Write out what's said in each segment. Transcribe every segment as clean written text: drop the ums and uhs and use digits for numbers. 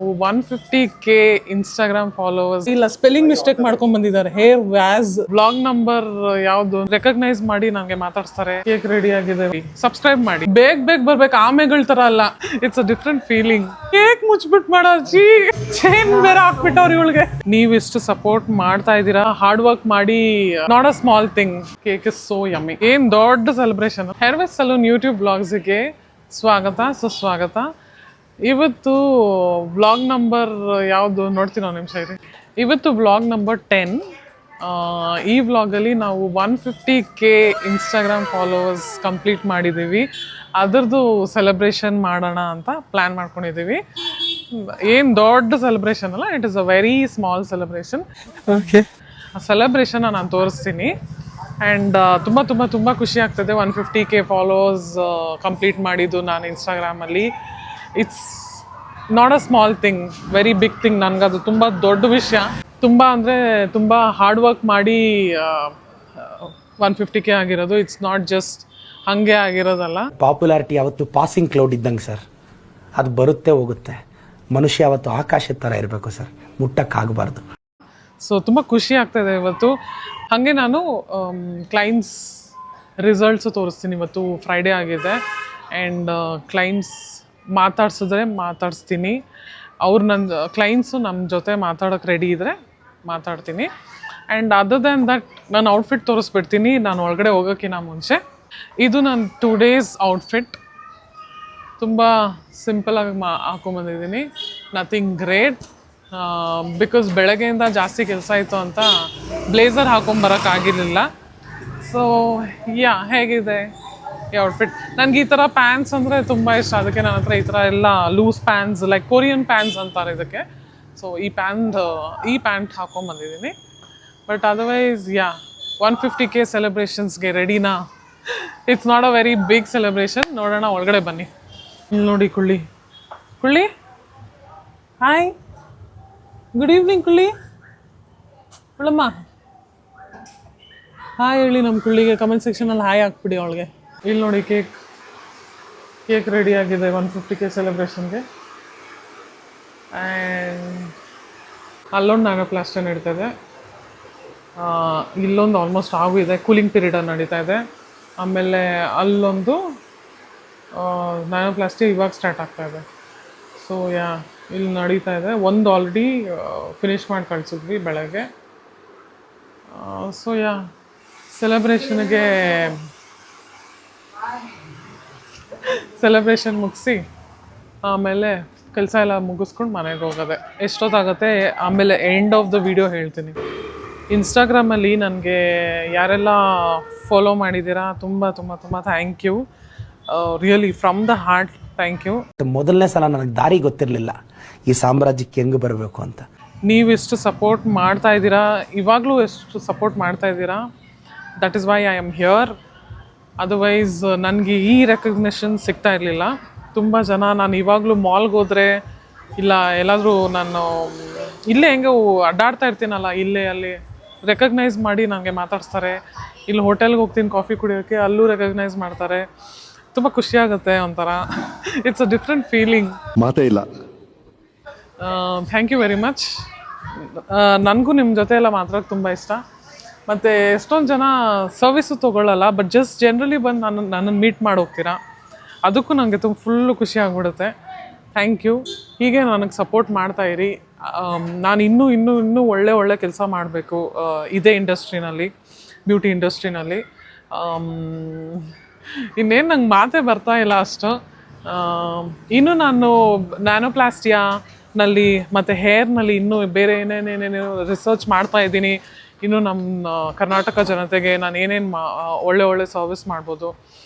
150K Instagram followers. ಇಲ್ಲ, spelling mistake ಮಾಡ್ಕೊಂಡ್ ಬಂದಿದ್ದಾರೆ. ಹೇರ್ ವ್ಯಾಸ್ ಬ್ಲಾಗ್ ನಂಬರ್ ಯಾವ್ದು ರೆಕಗ್ನೈಸ್ ಮಾಡಿ ನಂಗೆ ಮಾತಾಡ್ತಾರೆ. ಕೇಕ್ ರೆಡಿ ಆಗಿದೆ, ಸಬ್ಸ್ಕ್ರೈಬ್ ಮಾಡಿ. ಬೇಗ ಬರ್ಬೇಕು, ಆಮೆಗಳ ತರ ಅಲ್ಲ. It's a different feeling. Cake ಮುಚ್ಬಿಟ್ ಮಾಡೋರ್ಜಿ, ಚೈನ್ ಬೇರೆ ಹಾಕ್ಬಿಟ್ಟವ್ರು ಇವಳಿಗೆ. ನೀವ್ ಇಷ್ಟು ಸಪೋರ್ಟ್ ಮಾಡ್ತಾ ಇದ್ದೀರಾ, ಹಾರ್ಡ್ ವರ್ಕ್ ಮಾಡಿ. Not a small thing. Cake is so yummy. ಏನ್ ದೊಡ್ಡ ಸೆಲೆಬ್ರೇಷನ್. ಹೇರ್ವೆಸ್ ಸಲೂನ್ ಯೂಟ್ಯೂಬ್ ಬ್ಲಾಗ್ಸ್ಗೆ ಸ್ವಾಗತ, ಸುಸ್ವಾಗತ. ಇವತ್ತು ವ್ಲಾಗ್ ನಂಬರ್ ಯಾವುದು ನೋಡ್ತೀನಿ ಒಂದು ನಿಮಿಷ ಇರಿ. ಇವತ್ತು ವ್ಲಾಗ್ ನಂಬರ್ 10. ಈ ವ್ಲಾಗಲ್ಲಿ ನಾವು 150K ಇನ್ಸ್ಟಾಗ್ರಾಮ್ ಫಾಲೋವರ್ಸ್ ಕಂಪ್ಲೀಟ್ ಮಾಡಿದ್ದೀವಿ. ಅದರದ್ದು ಸೆಲೆಬ್ರೇಷನ್ ಮಾಡೋಣ ಅಂತ ಪ್ಲ್ಯಾನ್ ಮಾಡ್ಕೊಂಡಿದ್ದೀವಿ. ಏನು ದೊಡ್ಡ ಸೆಲೆಬ್ರೇಷನ್ ಅಲ್ಲ, it is a very small celebration. Okay, ಆ ಸೆಲೆಬ್ರೇಷನ್ನ ನಾನು ತೋರಿಸ್ತೀನಿ. ಆ್ಯಂಡ್ ತುಂಬ ಖುಷಿ ಆಗ್ತದೆ 150K ಫಾಲೋವರ್ಸ್ ಕಂಪ್ಲೀಟ್ ಮಾಡಿದ್ದು ನಾನು ಇನ್ಸ್ಟಾಗ್ರಾಮಲ್ಲಿ. It's not a small thing, very big thing. ನನಗದು ತುಂಬ ದೊಡ್ಡ ವಿಷಯ. ತುಂಬ ಹಾರ್ಡ್ ವರ್ಕ್ ಮಾಡಿ 150K ಆಗಿರೋದು. ಇಟ್ಸ್ ನಾಟ್ ಜಸ್ಟ್ ಹಾಗೆ ಆಗಿರೋದಲ್ಲ. ಪಾಪ್ಯುಲಾರಿಟಿ ಯಾವತ್ತು ಪಾಸಿಂಗ್ ಕ್ಲೌಡ್ ಇದ್ದಂಗೆ ಸರ್, ಅದು ಬರುತ್ತೆ ಹೋಗುತ್ತೆ. ಮನುಷ್ಯ ಯಾವತ್ತು ಆಕಾಶದ ಥರ ಇರಬೇಕು ಸರ್, ಮುಟ್ಟಕ್ಕಾಗಬಾರ್ದು. ಸೊ ತುಂಬ ಖುಷಿ ಆಗ್ತಾಯಿದೆ ಇವತ್ತು. ಹಾಗೆ ನಾನು ಕ್ಲೈಂಟ್ಸ್ ರಿಸಲ್ಟ್ಸು ತೋರಿಸ್ತೀನಿ. ಇವತ್ತು ಫ್ರೈಡೇ ಆಗಿದೆ. ಆ್ಯಂಡ್ ಕ್ಲೈಂಟ್ಸ್ ಮಾತಾಡಿಸ್ತೀನಿ. ಅವ್ರು ನನ್ನ ಕ್ಲೈಂಟ್ಸು ನಮ್ಮ ಜೊತೆ ಮಾತಾಡೋಕ್ಕೆ ರೆಡಿ ಇದ್ದರೆ ಮಾತಾಡ್ತೀನಿ. ಆ್ಯಂಡ್ ಅದರ್ ದ್ಯಾನ್ ದಟ್ ನಾನು ಔಟ್ಫಿಟ್ ತೋರಿಸ್ಬಿಡ್ತೀನಿ ನಾನು ಒಳಗಡೆ ಹೋಗೋಕ್ಕಿಂತ ಮುಂಚೆ. ಇದು ನನ್ನ 2 days ಔಟ್ಫಿಟ್. ತುಂಬ ಸಿಂಪಲಾಗಿ ಹಾಕೊಂಬಂದಿದ್ದೀನಿ. Nothing great. ಬಿಕಾಸ್ ಬೆಳಗ್ಗೆಯಿಂದ ಜಾಸ್ತಿ ಕೆಲಸ ಇತ್ತು ಅಂತ ಬ್ಲೇಸರ್ ಹಾಕೊಂಬರೋಕ್ಕಾಗಿರಲಿಲ್ಲ. ಸೊ ಹೇಗಿದೆ ಈ ಔಟ್ಫಿಟ್? ನನಗೆ ಈ ಥರ ಪ್ಯಾಂಟ್ಸ್ ಅಂದರೆ ತುಂಬ ಇಷ್ಟ. ಅದಕ್ಕೆ ನನ್ನ ಹತ್ರ ಈ ಥರ ಎಲ್ಲ loose pants, like Korean pants ಅಂತಾರೆ ಇದಕ್ಕೆ. ಸೊ ಈ ಪ್ಯಾಂಟ್ ಹಾಕೊಂಬಂದಿದ್ದೀನಿ. ಬಟ್ ಅದರ್ವೈಸ್ 150K ಸೆಲೆಬ್ರೇಷನ್ಸ್ಗೆ ರೆಡಿನಾ? It's not a very big celebration. ನೋಡೋಣ, ಒಳಗಡೆ ಬನ್ನಿ. ಇಲ್ಲಿ ನೋಡಿ ಕುಳ್ಳಿ. ಹಾಯ್, ಗುಡ್ ಈವ್ನಿಂಗ್ ಕುಳ್ಳಮ್ಮ. ಹಾಯ್ ಹೇಳಿ ನಮ್ಮ ಕುಳ್ಳಿಗೆ. ಕಮೆಂಟ್ ಸೆಕ್ಷನಲ್ಲಿ ಹಾಯ್ ಹಾಕ್ಬಿಡಿ ಅವಳಿಗೆ. ಇಲ್ಲಿ ನೋಡಿ, ಕೇಕ್ ರೆಡಿ ಆಗಿದೆ 150K ಸೆಲೆಬ್ರೇಷನ್ಗೆ. ಆ್ಯಂಡ್ ಅಲ್ಲೊಂದು ನ್ಯಾನೋಪ್ಲಾಸ್ಟರ್ ನಡೀತಾ ಇದೆ. ಇಲ್ಲೊಂದು ಆಲ್ಮೋಸ್ಟ್ ಆಗಿದೆ, ಕೂಲಿಂಗ್ ಪೀರಿಯಡಲ್ಲಿ ನಡೀತಾ ಇದೆ. ಆಮೇಲೆ ಅಲ್ಲೊಂದು ನ್ಯಾನೋಪ್ಲಾಸ್ಟಿಕ್ ಇವಾಗ ಸ್ಟಾರ್ಟ್ ಆಗ್ತಾ ಇದೆ. ಸೊ ಇಲ್ಲಿ ನಡೀತಾ ಇದೆ. ಒಂದು ಆಲ್ರೆಡಿ ಫಿನಿಷ್ ಮಾಡಿ ಕಳಿಸಿದ್ವಿ ಬೆಳಗ್ಗೆ. ಸೊ ಸೆಲೆಬ್ರೇಷನ್ ಮುಗಿಸಿ ಆಮೇಲೆ ಕೆಲಸ ಎಲ್ಲ ಮುಗಿಸ್ಕೊಂಡು ಮನೆಗೆ ಹೋಗೋದೆ. ಎಷ್ಟೊತ್ತಾಗುತ್ತೆ ಆಮೇಲೆ ಎಂಡ್ ಆಫ್ ದ ವಿಡಿಯೋ ಹೇಳ್ತೀನಿ. ಇನ್ಸ್ಟಾಗ್ರಾಮಲ್ಲಿ ನನಗೆ ಯಾರೆಲ್ಲ ಫಾಲೋ ಮಾಡಿದ್ದೀರಾ ತುಂಬ thank you. Really from the heart thank you. ಮೊದಲನೇ ಸಲ ನನಗೆ ದಾರಿ ಗೊತ್ತಿರಲಿಲ್ಲ ಈ ಸಾಮ್ರಾಜ್ಯಕ್ಕೆ ಹೆಂಗೆ ಬರಬೇಕು ಅಂತ. ನೀವೆಷ್ಟು ಸಪೋರ್ಟ್ ಮಾಡ್ತಾ ಇದ್ದೀರಾ, ಇವಾಗಲೂ ಎಷ್ಟು ಸಪೋರ್ಟ್ ಮಾಡ್ತಾ ಇದ್ದೀರಾ. That is why I am here. Otherwise ನನಗೆ ಈ ರೆಕಗ್ನಿಷನ್ ಸಿಗ್ತಾ ಇರಲಿಲ್ಲ. ತುಂಬ ಜನ ನಾನು ಇವಾಗಲೂ ಮಾಲ್ಗೆ ಹೋದರೆ, ಇಲ್ಲ ಎಲ್ಲಾದರೂ ನಾನು ಇಲ್ಲೇ ಹೆಂಗೆ ಅಡ್ಡಾಡ್ತಾ ಇರ್ತೀನಲ್ಲ, ಇಲ್ಲೇ ಅಲ್ಲಿ ರೆಕಗ್ನೈಸ್ ಮಾಡಿ ನನಗೆ ಮಾತಾಡ್ಸ್ತಾರೆ. ಇಲ್ಲಿ ಹೋಟೆಲ್ಗೆ ಹೋಗ್ತೀನಿ ಕಾಫಿ ಕುಡಿಯೋಕ್ಕೆ, ಅಲ್ಲೂ ರೆಕಗ್ನೈಸ್ ಮಾಡ್ತಾರೆ. ತುಂಬ ಖುಷಿಯಾಗುತ್ತೆ ಒಂಥರ. It's a different feeling. ಮಾತೇ ಇಲ್ಲ. Thank you very much. ನನಗೂ ನಿಮ್ಮ ಜೊತೆ ಎಲ್ಲ ಮಾತಾಡೋಕ್ಕೆ ತುಂಬ ಇಷ್ಟ. ಮತ್ತು ಎಷ್ಟೊಂದು ಜನ ಸರ್ವಿಸು ತೊಗೊಳ್ಳಲ್ಲ, ಬಟ್ ಜಸ್ಟ್ ಜನರಲಿ ಬಂದು ನನ್ನನ್ನು ಮೀಟ್ ಮಾಡಿ ಹೋಗ್ತೀರಾ. ಅದಕ್ಕೂ ನನಗೆ ಫುಲ್ಲು ಖುಷಿ ಆಗಿಬಿಡುತ್ತೆ. Thank you. ಹೀಗೆ ನನಗೆ ಸಪೋರ್ಟ್ ಮಾಡ್ತಾಯಿರಿ. ನಾನು ಇನ್ನೂ ಒಳ್ಳೆ ಕೆಲಸ ಮಾಡಬೇಕು ಇದೇ ಇಂಡಸ್ಟ್ರಿನಲ್ಲಿ, ಬ್ಯೂಟಿ ಇಂಡಸ್ಟ್ರಿನಲ್ಲಿ. ಇನ್ನೇನು ನಂಗೆ ಮಾತೇ ಬರ್ತಾ ಇಲ್ಲ ಅಷ್ಟು. ಇನ್ನೂ ನಾನು ನ್ಯಾನೋಪ್ಲಾಸ್ಟಿಯಾನಲ್ಲಿ ಮತ್ತು ಹೇರ್ನಲ್ಲಿ ಇನ್ನೂ ಬೇರೆ ಏನೇನೇನೇನು ರಿಸರ್ಚ್ ಮಾಡ್ತಾ ಇದ್ದೀನಿ. ಇನ್ನು ನಮ್ಮ ಕರ್ನಾಟಕ ಜನತೆಗೆ ನಾನು ಏನೇನು ಒಳ್ಳೆ ಸರ್ವಿಸ್ ಮಾಡ್ಬೋದು.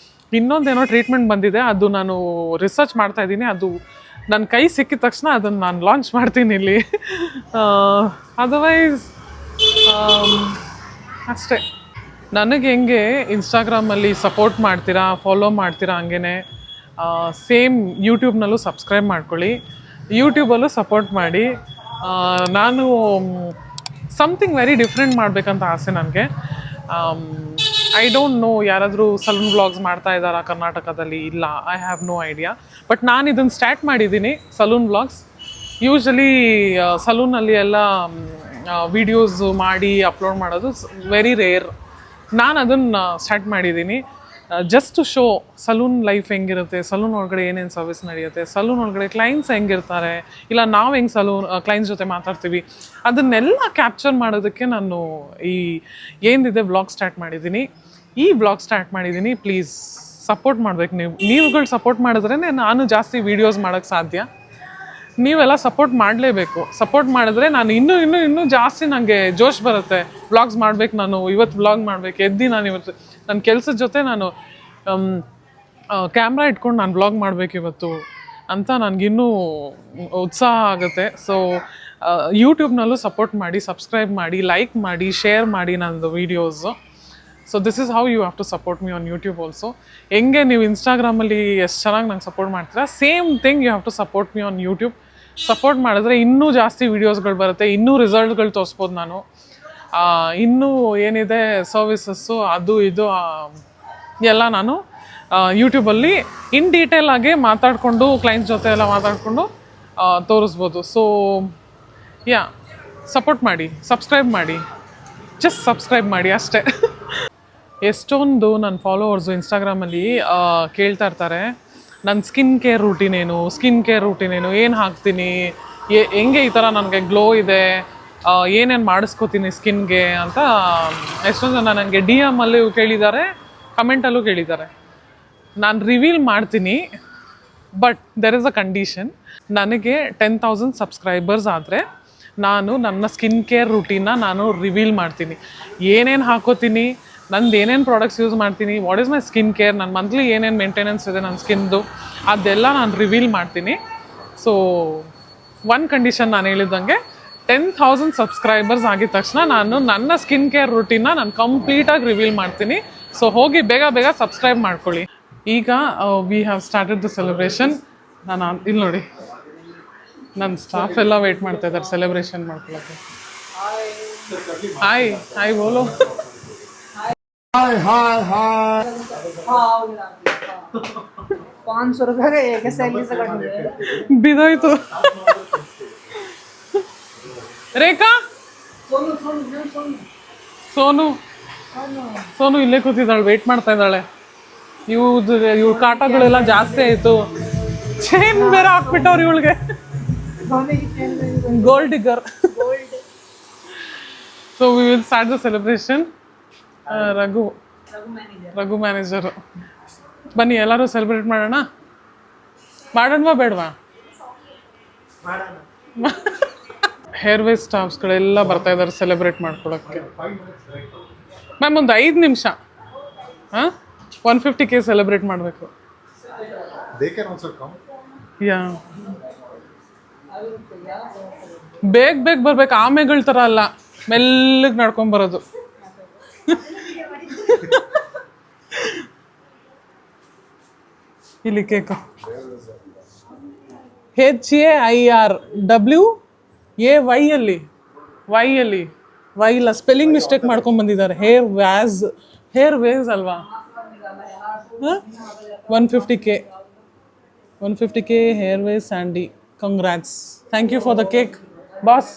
ಇನ್ನೊಂದೇನೋ ಟ್ರೀಟ್ಮೆಂಟ್ ಬಂದಿದೆ, ಅದು ನಾನು ರಿಸರ್ಚ್ ಮಾಡ್ತಾಯಿದ್ದೀನಿ. ಅದು ನನ್ನ ಕೈ ಸಿಕ್ಕಿದ ತಕ್ಷಣ ಅದನ್ನು ನಾನು ಲಾಂಚ್ ಮಾಡ್ತೀನಿ ಇಲ್ಲಿ. ಅದರ್ವೈಸ್ ಅಷ್ಟೇ. ನನಗೆ ಹೆಂಗೆ ಇನ್ಸ್ಟಾಗ್ರಾಮಲ್ಲಿ ಸಪೋರ್ಟ್ ಮಾಡ್ತೀರಾ, ಫಾಲೋ ಮಾಡ್ತೀರಾ, ಹಂಗೇ ಸೇಮ್ ಯೂಟ್ಯೂಬ್ನಲ್ಲೂ ಸಬ್ಸ್ಕ್ರೈಬ್ ಮಾಡ್ಕೊಳ್ಳಿ, ಯೂಟ್ಯೂಬಲ್ಲೂ ಸಪೋರ್ಟ್ ಮಾಡಿ. ನಾನು ಸಮಥಿಂಗ್ ವೆರಿ ಡಿಫ್ರೆಂಟ್ ಮಾಡಬೇಕಂತ ಆಸೆ ನನಗೆ. ಐ ಡೋಂಟ್ ನೋ ಯಾರಾದರೂ ಸಲೂನ್ ವ್ಲಾಗ್ಸ್ ಮಾಡ್ತಾ ಇದ್ದಾರಾ ಕರ್ನಾಟಕದಲ್ಲಿ? ಇಲ್ಲ, I have no idea. But ನಾನು ಇದನ್ನು ಸ್ಟಾರ್ಟ್ ಮಾಡಿದ್ದೀನಿ, ಸಲೂನ್ ವ್ಲಾಗ್ಸ್. ಯೂಶಲಿ ಸಲೂನಲ್ಲಿ ಎಲ್ಲ ವಿಡಿಯೋಸ್ ಮಾಡಿ ಅಪ್ಲೋಡ್ ಮಾಡೋದು ವೆರಿ ರೇರ್. ನಾನು ಅದನ್ನು ಸ್ಟಾರ್ಟ್ ಮಾಡಿದ್ದೀನಿ just to show salon life ಹೆಂಗಿರುತ್ತೆ, ಸಲೂನ್ ಒಳಗಡೆ ಏನೇನು ಸರ್ವಿಸ್ ನಡೆಯುತ್ತೆ, ಸಲೂನ್ ಒಳಗಡೆ ಕ್ಲೈಂಟ್ಸ್ ಹೆಂಗಿರ್ತಾರೆ, ಇಲ್ಲ ನಾವು ಹೆಂಗೆ ಕ್ಲೈಂಟ್ಸ್ ಜೊತೆ ಮಾತಾಡ್ತೀವಿ, ಅದನ್ನೆಲ್ಲ ಕ್ಯಾಪ್ಚರ್ ಮಾಡೋದಕ್ಕೆ ನಾನು ಈ ಏನಿದೆ ವ್ಲಾಗ್ ಸ್ಟಾರ್ಟ್ ಮಾಡಿದ್ದೀನಿ. ಈ ವ್ಲಾಗ್ ಸ್ಟಾರ್ಟ್ ಮಾಡಿದ್ದೀನಿ. ಪ್ಲೀಸ್ ಸಪೋರ್ಟ್ ಮಾಡ್ಬೇಕು. ನೀವುಗಳು ಸಪೋರ್ಟ್ ಮಾಡಿದ್ರೇ ನಾನು ಜಾಸ್ತಿ ವೀಡಿಯೋಸ್ ಮಾಡೋಕ್ಕೆ ಸಾಧ್ಯ. ನೀವೆಲ್ಲ ಸಪೋರ್ಟ್ ಮಾಡಲೇಬೇಕು. ಸಪೋರ್ಟ್ ಮಾಡಿದ್ರೆ ನಾನು ಇನ್ನೂ ಜಾಸ್ತಿ ನನಗೆ ಜೋಶ್ ಬರುತ್ತೆ. ವ್ಲಾಗ್ಸ್ ಮಾಡ್ಬೇಕು, ನಾನು ಇವತ್ತು ವ್ಲಾಗ್ ಮಾಡ್ಬೇಕು, ನಾನು ಇವತ್ತು ನನ್ನ ಕೆಲಸದ ಜೊತೆ ನಾನು ಕ್ಯಾಮ್ರಾ ಇಟ್ಕೊಂಡು ನಾನು ವ್ಲಾಗ್ ಮಾಡಬೇಕು ಇವತ್ತು ಅಂತ ನನಗಿನ್ನೂ ಉತ್ಸಾಹ ಆಗುತ್ತೆ. ಸೊ ಯೂಟ್ಯೂಬ್ನಲ್ಲೂ ಸಪೋರ್ಟ್ ಮಾಡಿ, ಸಬ್ಸ್ಕ್ರೈಬ್ ಮಾಡಿ, ಲೈಕ್ ಮಾಡಿ, ಶೇರ್ ಮಾಡಿ ನನ್ನದು videos. So this is how you have to support me on YouTube also. ಹೆಂಗೆ ನೀವು ಇನ್ಸ್ಟಾಗ್ರಾಮಲ್ಲಿ ಎಷ್ಟು ಚೆನ್ನಾಗಿ ನಂಗೆ ಸಪೋರ್ಟ್ ಮಾಡ್ತೀರಾ, same thing you have to support me on YouTube. Support ಮಾಡಿದ್ರೆ ಇನ್ನೂ ಜಾಸ್ತಿ ವೀಡಿಯೋಸ್ಗಳು ಬರುತ್ತೆ, ಇನ್ನೂ ರಿಸಲ್ಟ್ಗಳು ತೋರಿಸ್ಬೋದು ನಾನು. ಇನ್ನೂ ಏನಿದೆ ಸರ್ವಿಸಸ್ಸು ಅದು ಇದು ಎಲ್ಲ ನಾನು ಯೂಟ್ಯೂಬಲ್ಲಿ ಇನ್ ಡೀಟೇಲ್ ಆಗಿ ಮಾತಾಡಿಕೊಂಡು ಕ್ಲೈಂಟ್ಸ್ ಜೊತೆ ಎಲ್ಲ ಮಾತಾಡಿಕೊಂಡು ತೋರಿಸ್ಬೋದು. ಸೊ ಯಾ, ಸಪೋರ್ಟ್ ಮಾಡಿ, ಸಬ್ಸ್ಕ್ರೈಬ್ ಮಾಡಿ, ಜಸ್ಟ್ ಸಬ್ಸ್ಕ್ರೈಬ್ ಮಾಡಿ ಅಷ್ಟೇ. ಎಷ್ಟೊಂದು ನನ್ನ ಫಾಲೋವರ್ಸು ಇನ್ಸ್ಟಾಗ್ರಾಮಲ್ಲಿ ಕೇಳ್ತಾ ಇರ್ತಾರೆ, ನನ್ನ ಸ್ಕಿನ್ ಕೇರ್ ರೂಟೀನೇನು, ಏನು ಹಾಕ್ತೀನಿ, ಹೆಂಗೆ ಈ ಥರ ನನಗೆ ಗ್ಲೋ ಇದೆ, ಏನೇನು ಮಾಡಿಸ್ಕೋತೀನಿ ಸ್ಕಿನ್ಗೆ ಅಂತ ಎಷ್ಟೊಂದು ಜನ ನನಗೆ DM ಅಲ್ಲೂ ಕೇಳಿದ್ದಾರೆ, ಕಮೆಂಟಲ್ಲೂ ಕೇಳಿದ್ದಾರೆ. ನಾನು ರಿವೀಲ್ ಮಾಡ್ತೀನಿ, but there is a condition. ನನಗೆ 10,000 ಸಬ್ಸ್ಕ್ರೈಬರ್ಸ್ ಆದರೆ ನಾನು ನನ್ನ ಸ್ಕಿನ್ ಕೇರ್ ರೂಟೀನ್ನ ನಾನು ರಿವೀಲ್ ಮಾಡ್ತೀನಿ. ಏನೇನು ಹಾಕೋತೀನಿ, ನಂದು ಏನೇನು ಪ್ರಾಡಕ್ಟ್ಸ್ ಯೂಸ್ ಮಾಡ್ತೀನಿ, what is my skin care, ನನ್ನ ಮಂತ್ಲಿ ಏನೇನು ಮೇಂಟೆನೆನ್ಸ್ ಇದೆ ನನ್ನ ಸ್ಕಿನ್ದು, ಅದೆಲ್ಲ ನಾನು ರಿವೀಲ್ ಮಾಡ್ತೀನಿ. ಸೊ ಒನ್ ಕಂಡೀಷನ್ ನಾನು ಹೇಳಿದಂಗೆ 10,000 ಸಬ್ಸ್ಕ್ರೈಬರ್ಸ್ ಆಗಿದ ತಕ್ಷಣ ನಾನು ನನ್ನ ಸ್ಕಿನ್ ಕೇರ್ ರೂಟೀನ್ನ ನಾನು ಕಂಪ್ಲೀಟಾಗಿ ರಿವೀಲ್ ಮಾಡ್ತೀನಿ. ಸೊ ಹೋಗಿ ಬೇಗ ಸಬ್ಸ್ಕ್ರೈಬ್ ಮಾಡ್ಕೊಳ್ಳಿ. ಈಗ we have started the celebration. ನಾನು ಇಲ್ಲಿ ನೋಡಿ, ನನ್ನ ಸ್ಟಾಫ್ ಎಲ್ಲ ವೇಟ್ ಮಾಡ್ತಾ ಇದ್ದಾರೆ ಸೆಲೆಬ್ರೇಷನ್ ಮಾಡ್ಕೊಳ್ಳೋಕ್ಕೆ. ಹಾಯ್ ಬೋಲೋ. हाय 500 रुपये का एक सैलरी से कट बिदोಯ್ತು. ರೇಖಾ, ಸೋನು ಇಲ್ಲೇ ಕೂತಿದ್ದಾಳೆ, ವೇಟ್ ಮಾಡ್ತಾ ಇದ್ದಾಳೆ. ಇವ್ರ ಕಾಟಗಳೆಲ್ಲ ಜಾಸ್ತಿ ಆಯಿತು. ಚೈನ್ ಬೇರೆ ಹಾಕ್ಬಿಟ್ಟವ್ರು ಇವಳಿಗೆ, gold digger. So we will start the celebration. Raghu manager, ಬನ್ನಿ ಎಲ್ಲರೂ ಸೆಲೆಬ್ರೇಟ್ ಮಾಡೋಣವಾ ಬೇಡವಾ? ಹೇರ್ ವೇಸ್ ಸ್ಟಾಫ್ಸ್ಗಳೆಲ್ಲ ಬರ್ತಾ ಇದ್ದಾರೆ ಸೆಲೆಬ್ರೇಟ್ ಮಾಡ್ಕೊಳಕ್ಕೆ. ಮ್ಯಾಮ್ ಒಂದು 5 ನಿಮಿಷ, 150K ಸೆಲೆಬ್ರೇಟ್ ಮಾಡಬೇಕು. ಯಾ, ಬೇಗ ಬರ್ಬೇಕು, ಆಮೆಗಳ ಥರ ಅಲ್ಲ, ಮೆಲ್ಲಗೆ ನಡ್ಕೊಂಬರೋದು. ಇಲ್ಲಿ ಕೇಕು HAIRWAY ಅಲ್ಲಿ ವೈ ಇಲ್ಲ, ಸ್ಪೆಲ್ಲಿಂಗ್ ಮಿಸ್ಟೇಕ್ ಮಾಡ್ಕೊಂಡು ಬಂದಿದ್ದಾರೆ. ಹೇರ್ ವೇಸ್ ಅಲ್ವಾ? 150K Hairways Sandy. Congrats, thank you for the cake boss.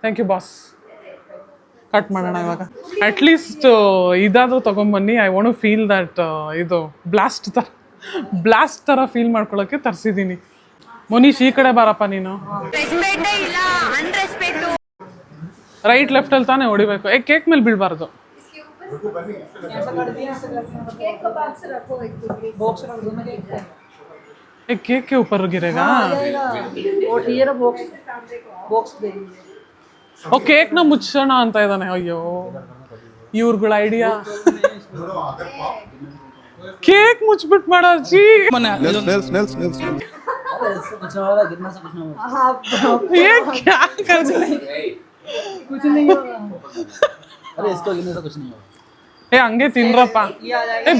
Thank you boss. Cut ಮಾಡೋಣ ಇವಾಗ. ಅಟ್ಲೀಸ್ಟ್ ಇದಾದರೂ ತೊಗೊಂಬನ್ನಿ. I want to feel that ಇದು ಬ್ಲಾಸ್ಟ್ ಥರ ಫೀಲ್ ಮಾಡ್ಕೊಳ್ಳೋಕ್ಕೆ ತರಿಸಿದ್ದೀನಿ. ಮುನೀಶ್, ಈ ಕಡೆ ಬಾರಪ್ಪ ನೀನು. ರೈಟ್ ಲೆಫ್ಟಲ್ಲಿ ತಾನೇ ಹೊಡಿಬೇಕು. ಕೇಕ್ ಮೇಲೆ ಬೀಳಬಾರ್ದು. केक के ऊपर गिरेगा? ಓ, ಕೇಕ್ನ ಮುಚ್ಚೋಣ ಅಂತ ಇದ್ದಾನೆ. ಅಯ್ಯೋ, ಇವ್ರಗಳ ಐಡಿಯಾ. ಕೇಕ್ ಮುಚ್ಚಿಬಿಟ್ಟು ಮಾಡೋರ್ಜಿ. ಏ ಹಂಗೆ ತಿನ್ರಪ್ಪ.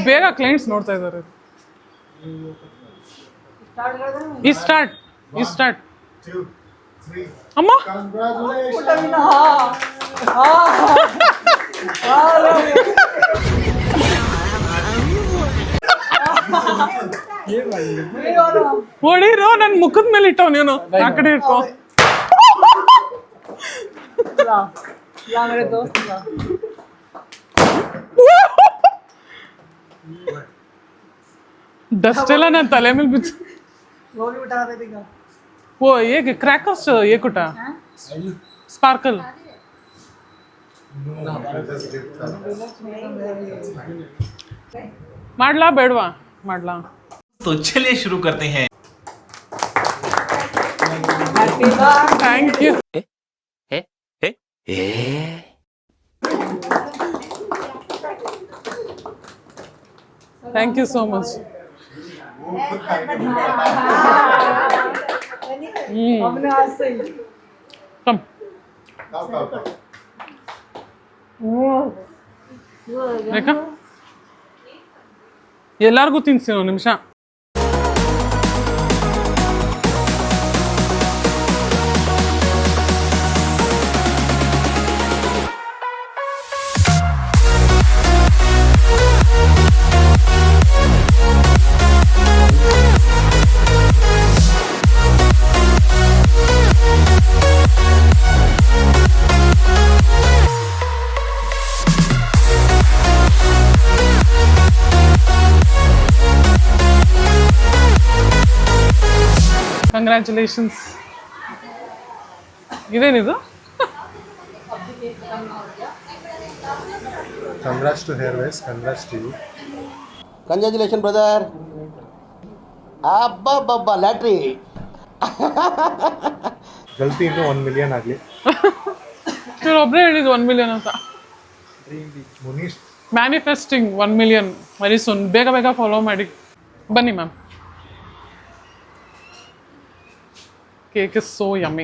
ಬೇಗ ಕ್ಲೈಂಟ್ಸ್ ನೋಡ್ತಾ ಇದ್ದಾರೆ. ಈ ಸ್ಟಾರ್ಟ್ ಅಮ್ಮ. ಹೊಡಿರೋ, ನನ್ ಮುಖದ ಮೇಲೆ ಇಟ್ಟವ್ ನೀನು. ಆ ಕಡೆ ಇಟ್ಕೋ. मेरे दोस्त का ಡಸ್ಟ್ ಎಲ್ಲ ನನ್ನ ತಲೆ ಮೇಲೆ ಬಿತ್ತು. वो भी उठा रहे थे क्या ಓ ಹೇಗೆ ಕ್ರ್ಯಾಕರ್ಸ್ ಏಕುಟ ಸ್ಪಾರ್ಕಲ್ ಮಾಡ್ಲಾ ಬೇಡವಾ ಮಾಡ್ಲಾ तो चलिए शुरू करते हैं. Thank you thank you so much. हमने आज से ही ಕಮ್ ಬೇಕಾ ಎಲ್ಲಾರ್ಗೂ ತಿನ್ಸಿ ಒಂದು ನಿಮಿಷ. ಕಂಗ್ರ್ಯಾಚುಲೇಷನ್ಸ್. ಇದೇನಿದು? Congrats to Hairways, congrats to you. Congratulation brother. ಅಬ್ಬಬ್ಬಬ್ಬ ಲ್ಯಾಟ್ರಿ. ಗಲ್ತಿ ಇನ್ನೂ 1 million ಆಗಲಿ. ಒಬ್ಬರೇ ಹೇಳಿದ್ದು 1 million ಅಂತ. Munish manifesting 1 million very soon. ಬೇಗ ಬೇಗ ಫಾಲೋ ಮಾಡಿ ಬನ್ನಿ ma'am. Cake is so yummy.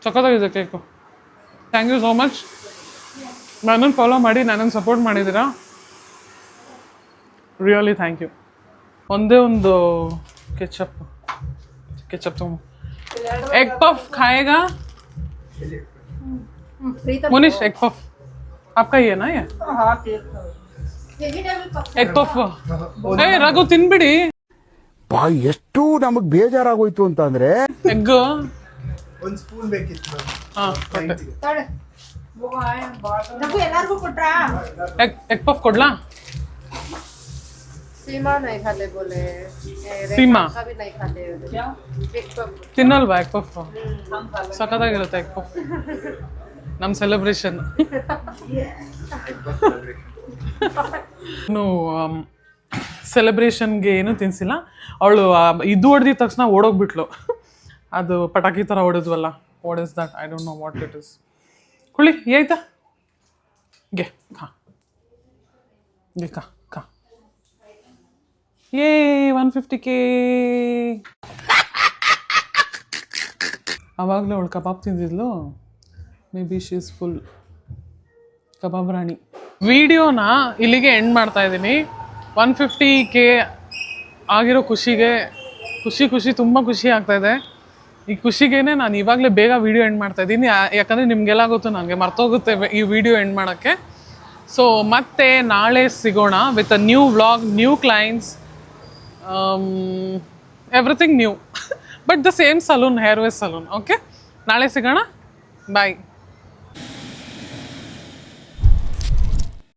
ಸಖತ್ತಾಗಿದೆ cake. Thank you so much. ನನ್ನನ್ನು ಫಾಲೋ ಮಾಡಿ ನನ್ನನ್ನು ಸಪೋರ್ಟ್ ಮಾಡಿದ್ದೀರಾ. Really thank you. ಒಂದೇ ಒಂದು ಕೆಚಪ್ ತಗೊಂಡು ಎಗ್ ಪಫ್ ಖಾಯೇಗಾ मुनीश? एग पफ आपका ही है ना ये? हाँ केक एग पफ. ए ರಘು ತಿನ್ಬಿಡಿ. ಎಷ್ಟು ನಮಗ್ ಬೇಜಾರಾಗೋಯ್ತು ಅಂತಂದ್ರೆ ಎಗ್ ಒಂದು ಸ್ಪೂನ್ ಬೇಕಿತ್ತು ಹಾ तड़े वो आए रघु ಎಲ್ಲರಿಗೂ ಕೊಟ್ರಾ? Egg puff ಕೊಡ್ಲಾ? सीमा नहीं खाते बोले. सीमा रेखा भी नहीं खाते. क्या? एक पफ. ತಿನ್ನಲ್ವಾ ಎಗ್ ಪಫ್? ಸಖತ್ತಾಗಿರುತ್ತೆ ಎಗ್ ಪಫ್. ನಮ್ಮ ಸೆಲೆಬ್ರೇಷನ್. ಇನ್ನು ಸೆಲೆಬ್ರೇಷನ್ಗೆ ಏನೂ ತಿನ್ಸಿಲ್ಲ. ಅವಳು ಇದು ಹೊಡೆದಿದ ತಕ್ಷಣ ಓಡೋಗ್ಬಿಟ್ಲು. ಅದು ಪಟಾಕಿ ಥರ ಹೊಡೆದ್ವಲ್ಲ. What is that? I don't know what it is. ಕುಳಿ ಆಯ್ತಾ? ಗೆ ಖಾ ಗೆ ಖಾ ಖಾ. ಏ 150K. ಆವಾಗಲೇ ಅವಳು ಕಬಾಬ್ ತಿಂದಿದ್ಲು. Maybe she is full kebab ರಾಣಿ. ವಿಡಿಯೋನ ಇಲ್ಲಿಗೆ ಎಂಡ್ ಮಾಡ್ತಾ ಇದ್ದೀನಿ. 150K ಆಗಿರೋ ಖುಷಿಗೆ ಖುಷಿ ತುಂಬ ಖುಷಿ ಆಗ್ತಾಯಿದೆ. ಈ ಖುಷಿಗೇನೆ ನಾನು ಇವಾಗಲೇ ಬೇಗ ವೀಡಿಯೋ ಎಂಡ್ ಮಾಡ್ತಾ ಇದ್ದೀನಿ. ಯಾಕಂದರೆ ನಿಮಗೆಲ್ಲ ಗೊತ್ತು ನನಗೆ ಮರ್ತೋಗುತ್ತೆ ಈ ವಿಡಿಯೋ ಎಂಡ್ ಮಾಡೋಕ್ಕೆ. ಸೊ ಮತ್ತೆ ನಾಳೆ ಸಿಗೋಣ with a new vlog, new clients, everything new but the same salon, Hairways salon. Okay, ನಾಳೆ ಸಿಗೋಣ. ಬಾಯ್.